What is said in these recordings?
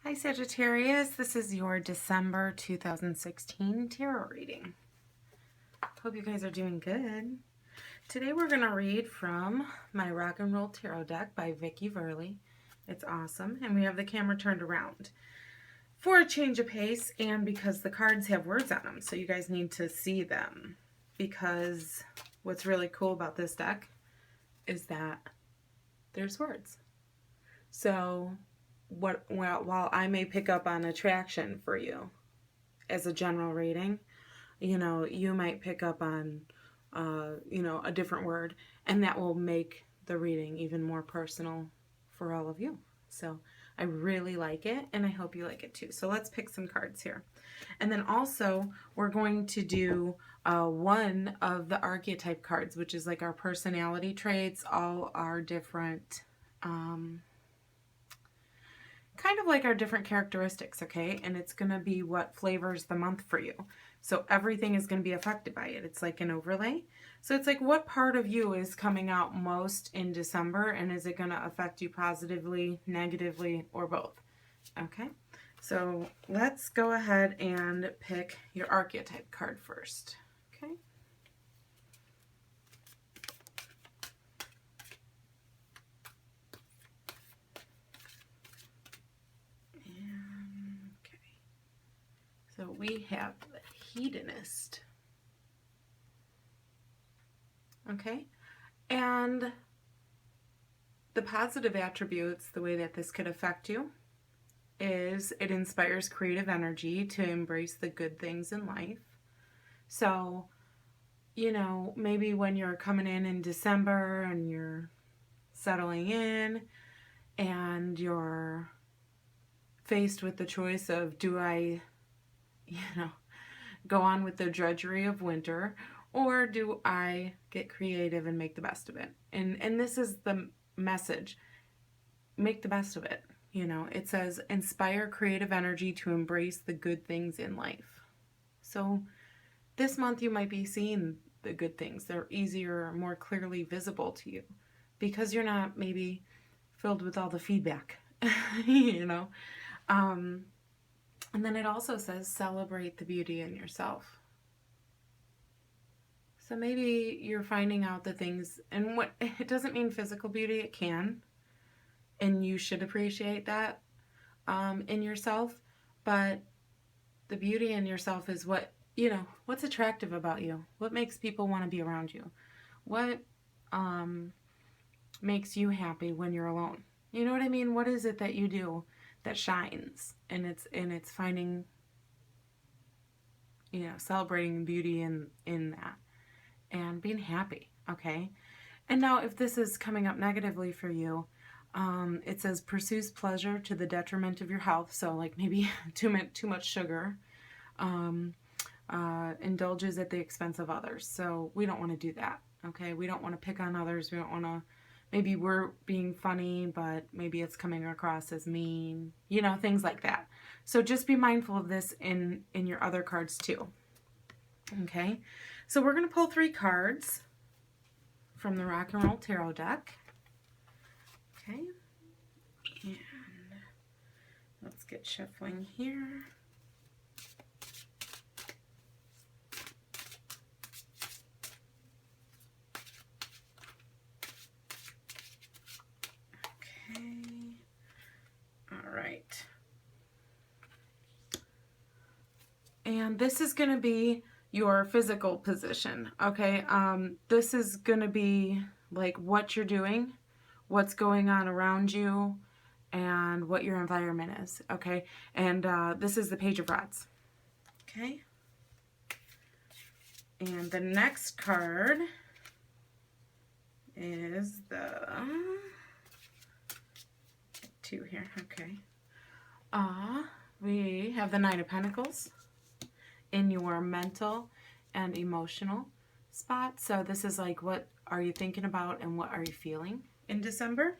Hi Sagittarius, this is your December 2016 tarot reading. Hope you guys are doing good. Today we're going to read from my Rock and Roll Tarot deck by Vicki Verley. It's awesome, and we have the camera turned around for a change of pace and because the cards have words on them, so you guys need to see them. Because what's really cool about this deck is that there's words. So while I may pick up on attraction for you as a general reading, you might pick up on, a different word, and that will make the reading even more personal for all of you. So I really like it, and I hope you like it too. So let's pick some cards here. And then also, we're going to do one of the archetype cards, which is like our personality traits, all our different kind of like our different characteristics, okay? And it's going to be what flavors the month for you. So everything is going to be affected by it. It's like an overlay. So it's like what part of you is coming out most in December, and is it going to affect you positively, negatively, or both? Okay, so let's go ahead and pick your archetype card first. Okay. So we have the hedonist. Okay, and the positive attributes, the way that this could affect you, is it inspires creative energy to embrace the good things in life. So, maybe when you're coming in December and you're settling in and you're faced with the choice of, do I go on with the drudgery of winter, or do I get creative and make the best of it? And this is the message. Make the best of it. It says inspire creative energy to embrace the good things in life. So this month you might be seeing the good things. They're easier, more clearly visible to you because you're not maybe filled with all the feedback, And then it also says celebrate the beauty in yourself. So maybe you're finding out the things, and what it doesn't mean physical beauty, it can, and you should appreciate that in yourself, but the beauty in yourself is what's attractive about you, what makes people want to be around you, what makes you happy when you're alone. You know what I mean? What is it that you do that shines? And it's finding, celebrating beauty in that and being happy. Okay. And now if this is coming up negatively for you, it says pursues pleasure to the detriment of your health. So like maybe too much sugar, indulges at the expense of others. So we don't want to do that. Okay. We don't want to pick on others. We don't want to, maybe we're being funny, but maybe it's coming across as mean, things like that. So just be mindful of this in your other cards too. Okay. So we're going to pull 3 cards from the Rock and Roll Tarot deck. Okay. And let's get shuffling here. And this is going to be your physical position, okay? This is going to be like what you're doing, what's going on around you, and what your environment is, okay? And this is the Page of Rods, okay? And the next card is the 2 here, okay? We have the Nine of Pentacles in your mental and emotional spot. So this is like, what are you thinking about and what are you feeling in December?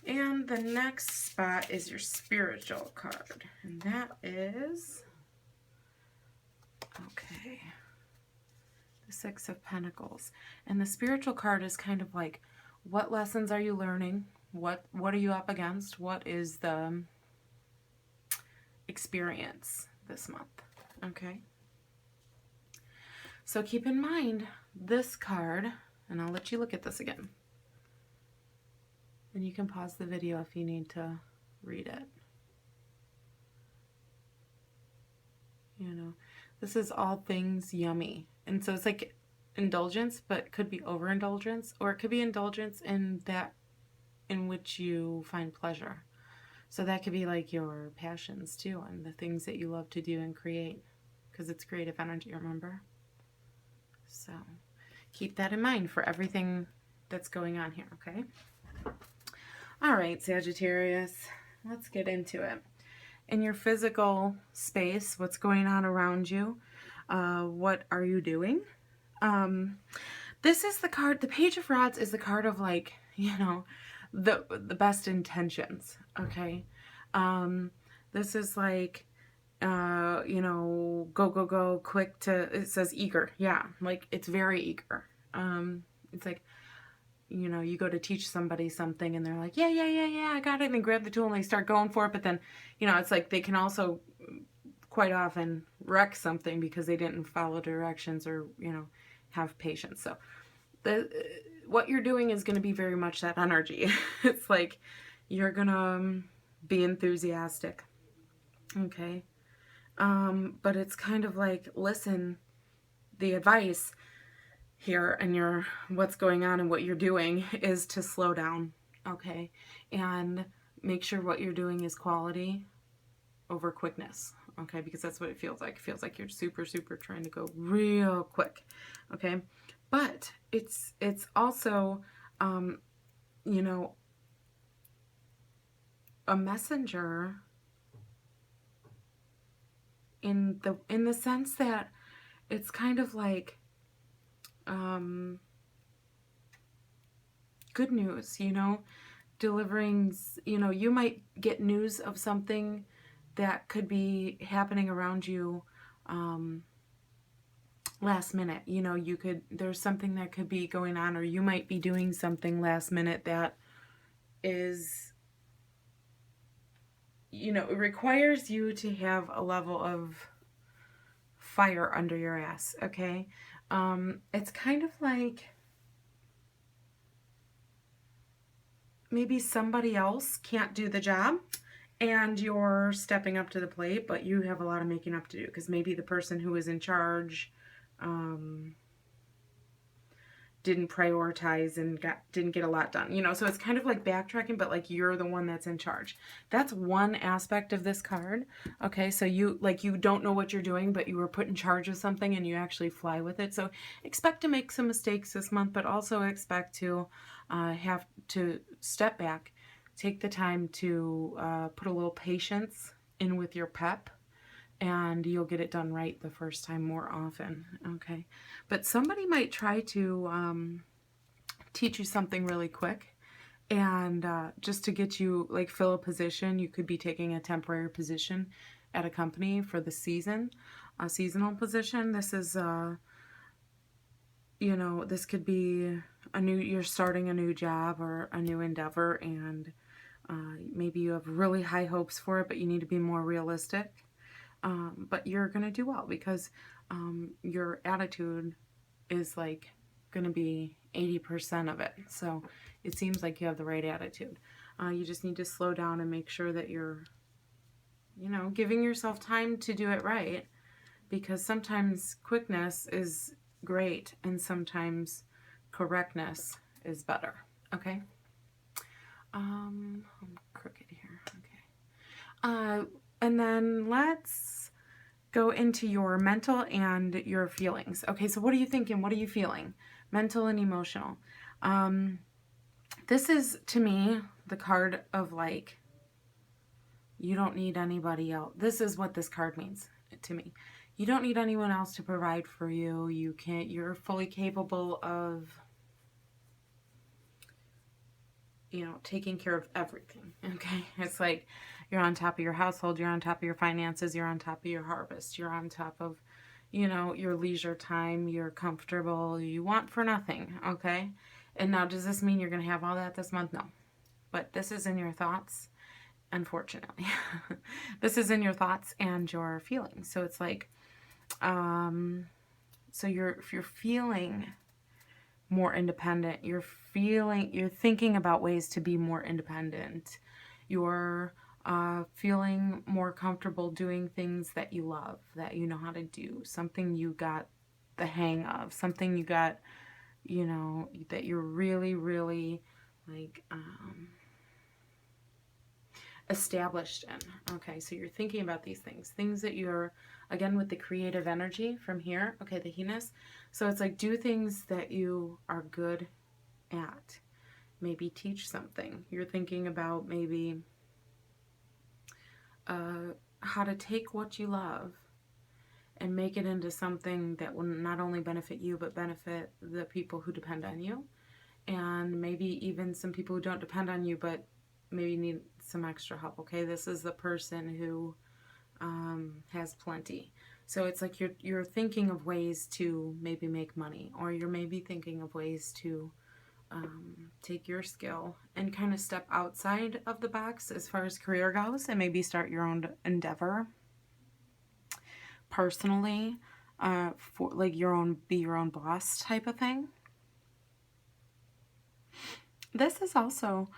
And the next spot is your spiritual card, and that is, okay, the 6 of Pentacles. And the spiritual card is kind of like, what lessons are you learning? What are you up against? What is the experience this month. Okay? So keep in mind this card, and I'll let you look at this again. And you can pause the video if you need to read it. You know, this is all things yummy. And so it's like indulgence, but it could be overindulgence, or it could be indulgence in that in which you find pleasure. So that could be like your passions too, and the things that you love to do and create, because it's creative energy, remember? So keep that in mind for everything that's going on here, okay? All right, Sagittarius, let's get into it. In your physical space, what's going on around you? What are you doing? This is the card, the Page of Rods is the card of, like, you know, the best intentions, okay? This is like, you know, go, quick to, it says eager. Yeah, like, it's very eager. It's like, you know, you go to teach somebody something and they're like, yeah, I got it. And they grab the tool and they start going for it. But then, you know, it's like they can also quite often wreck something because they didn't follow directions or, you know, have patience. So what you're doing is going to be very much that energy. It's like you're going to be enthusiastic. Okay. But it's kind of like, listen, the advice here and your what's going on and what you're doing is to slow down, okay? And make sure what you're doing is quality over quickness, okay? Because that's what it feels like. It feels like you're super trying to go real quick, okay? But it's also, you know, a messenger in the sense that it's kind of like good news, you know, delivering, you know, you might get news of something that could be happening around you last minute. You know, there's something that could be going on, or you might be doing something last minute that is, you know, it requires you to have a level of fire under your ass, okay? It's kind of like maybe somebody else can't do the job and you're stepping up to the plate, but you have a lot of making up to do because maybe the person who was in charge didn't prioritize and didn't get a lot done, you know. So it's kind of like backtracking, but like you're the one that's in charge. That's one aspect of this card, okay? So you don't know what you're doing, but you were put in charge of something and you actually fly with it. So expect to make some mistakes this month, but also expect to have to step back, take the time to put a little patience in with your pep, and you'll get it done right the first time more often, okay? But somebody might try to teach you something really quick, and just to get you, like, fill a position. You could be taking a temporary position at a company for the season, a seasonal position. This is, you know, this could be you're starting a new job or a new endeavor, and maybe you have really high hopes for it, but you need to be more realistic. But you're going to do well because your attitude is like going to be 80% of it. So it seems like you have the right attitude. You just need to slow down and make sure that you're, you know, giving yourself time to do it right, because sometimes quickness is great and sometimes correctness is better. Okay. I'm crooked here. Okay. And then let's go into your mental and your feelings. Okay, so what are you thinking? What are you feeling? Mental and emotional. This is, to me, the card of, like, you don't need anybody else. This is what this card means to me. You don't need anyone else to provide for you. You're fully capable of, you know, taking care of everything, okay? It's like you're on top of your household, you're on top of your finances, you're on top of your harvest, you're on top of, you know, your leisure time, you're comfortable, you want for nothing, okay? And now, does this mean you're going to have all that this month? No. But this is in your thoughts, unfortunately. This is in your thoughts and your feelings. So it's like, so if you're feeling more independent, you're thinking about ways to be more independent, you're feeling more comfortable doing things that you love, that you know how to do, something you got the hang of, something you got, you know, that you're really, really like established in. Okay, so you're thinking about these things that you're, again, with the creative energy from here, okay, the he-ness. So it's like, do things that you are good at. Maybe teach something. You're thinking about maybe how to take what you love and make it into something that will not only benefit you, but benefit the people who depend on you. And maybe even some people who don't depend on you, but maybe need some extra help. Okay, this is the person who has plenty. So it's like you're thinking of ways to maybe make money, or you're maybe thinking of ways to take your skill and kind of step outside of the box as far as career goes, and maybe start your own endeavor personally, for like be your own boss type of thing. This is also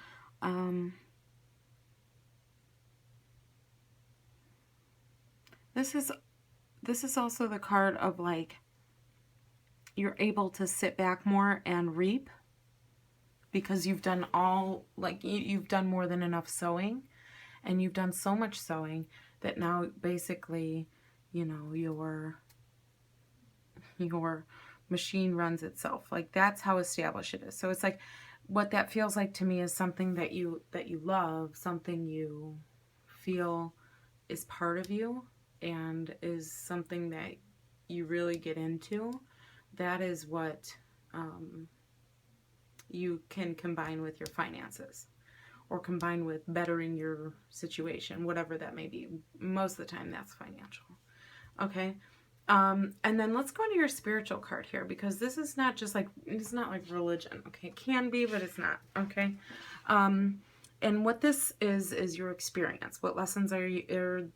this is also the card of like, you're able to sit back more and reap because you've done all, like, you've done more than enough sowing, and you've done so much sowing that now basically, you know, your machine runs itself. Like, that's how established it is. So it's like, what that feels like to me is something that you love, something you feel is part of you and is something that you really get into. That is what you can combine with your finances, or combine with bettering your situation, whatever that may be. Most of the time that's financial. Okay. And then let's go into your spiritual card here, because this is not just like, it's not like religion. Okay. It can be, but it's not. Okay. And what this is your experience. What lessons are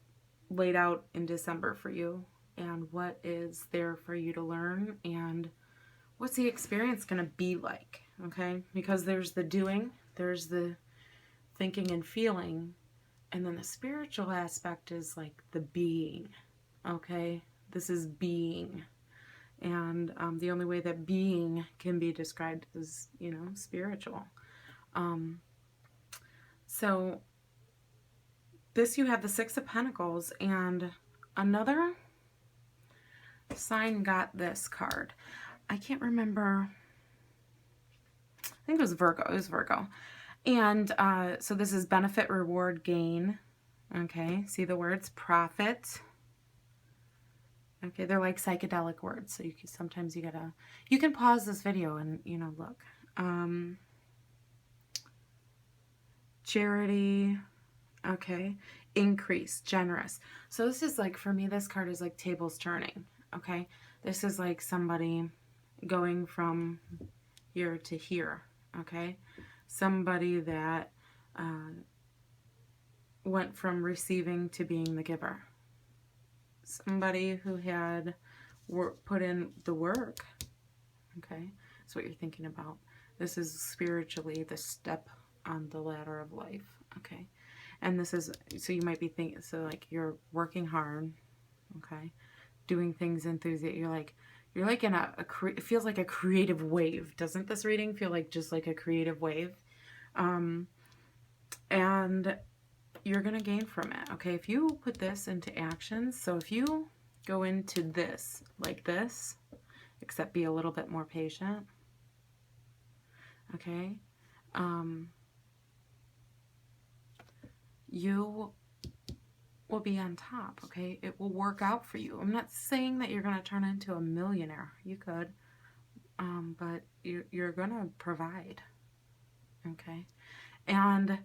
laid out in December for you, and what is there for you to learn, and what's the experience going to be like? Okay. Because there's the doing, there's the thinking and feeling, and then the spiritual aspect is like the being. Okay. This is being. And the only way that being can be described is, you know, spiritual. So this, you have the Six of Pentacles, and another sign got this card. I can't remember. I think it was Virgo. It was Virgo. And so this is benefit, reward, gain. Okay. See the words? Profit. Okay. They're like psychedelic words. So sometimes you can pause this video and, you know, look. Charity. Okay. Increase, generous. So this is like, for me, this card is like tables turning. Okay. This is like somebody going from here to here. Okay. Somebody that went from receiving to being the giver. Somebody who had put in the work. Okay. That's what you're thinking about. This is spiritually the step on the ladder of life. Okay. And this is, so you might be thinking, so like you're working hard, okay, doing things enthusiastic. You're like in it feels like a creative wave. Doesn't this reading feel like just like a creative wave? And you're going to gain from it. Okay. If you put this into action, so if you go into this like this, except be a little bit more patient. Okay. You will be on top, okay? It will work out for you. I'm not saying that you're going to turn into a millionaire. You could, but you're going to provide, okay? And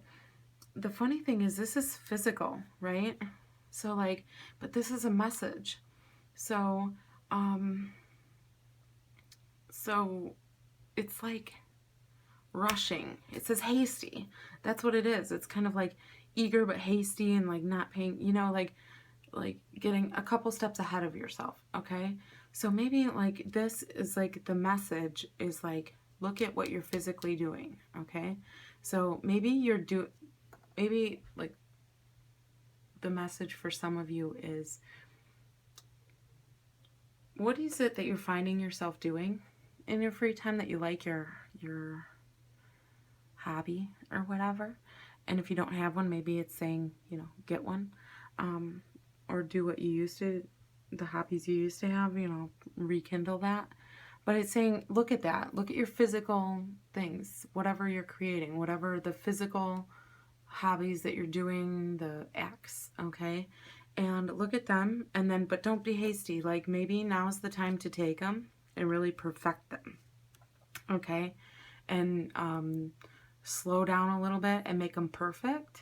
the funny thing is, this is physical, right? So like, but this is a message. So, so it's like rushing. It says hasty. That's what it is. It's kind of like eager but hasty and like not paying, you know, like getting a couple steps ahead of yourself, okay? So maybe like this is like the message is like, look at what you're physically doing, okay? So maybe maybe like the message for some of you is, what is it that you're finding yourself doing in your free time that you like, your hobby or whatever? And if you don't have one, maybe it's saying, you know, get one, or do what you used to, the hobbies you used to have, you know, rekindle that. But it's saying, look at that. Look at your physical things, whatever you're creating, whatever the physical hobbies that you're doing, the acts, okay? And look at them, and then, but don't be hasty. Like, maybe now's the time to take them and really perfect them, okay? And slow down a little bit and make them perfect.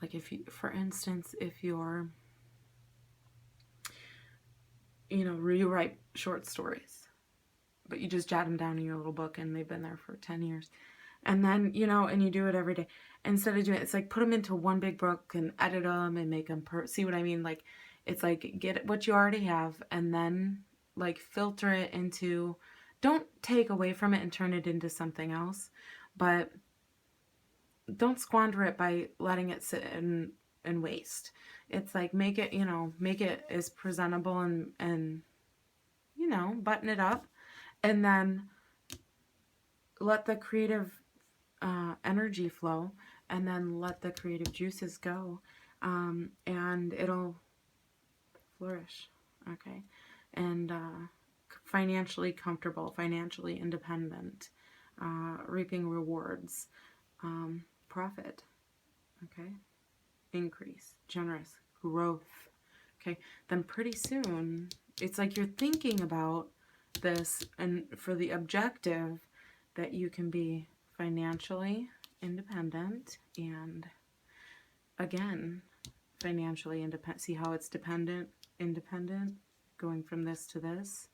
Like if you, for instance, if you're, you know, rewrite short stories, but you just jot them down in your little book and they've been there for 10 years. And then, you know, and you do it every day. Instead of doing it, it's like put them into one big book and edit them and make them, see what I mean? Like, it's like get what you already have and then like filter it into, don't take away from it and turn it into something else, but don't squander it by letting it sit and waste. It's like make it, you know, make it as presentable and you know, button it up, and then let the creative energy flow, and then let the creative juices go, and it'll flourish, okay? And financially comfortable, financially independent, reaping rewards, profit, okay? Increase, generous, growth, okay? Then pretty soon, it's like you're thinking about this, and for the objective that you can be financially independent, and again, financially independent. See how it's independent, going from this to this,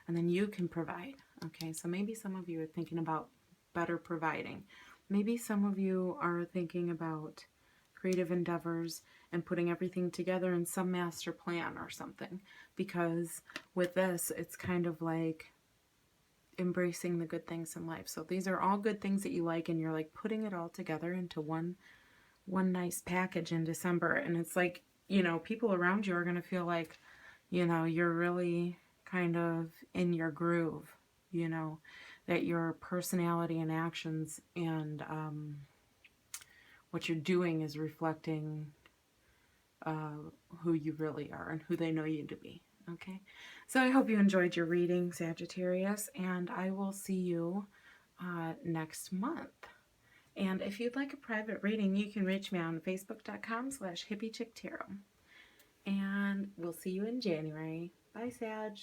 and then you can provide, okay? So maybe some of you are thinking about better providing. Maybe some of you are thinking about creative endeavors and putting everything together in some master plan or something, because with this, it's kind of like embracing the good things in life. So these are all good things that you like, and you're like putting it all together into one nice package in December. And it's like, you know, people around you are going to feel like, you know, you're really kind of in your groove, you know, that your personality and actions and what you're doing is reflecting who you really are and who they know you to be. Okay, so I hope you enjoyed your reading, Sagittarius, and I will see you next month. And if you'd like a private reading, you can reach me on facebook.com/hippiechicktarot. And we'll see you in January. Bye, Sag.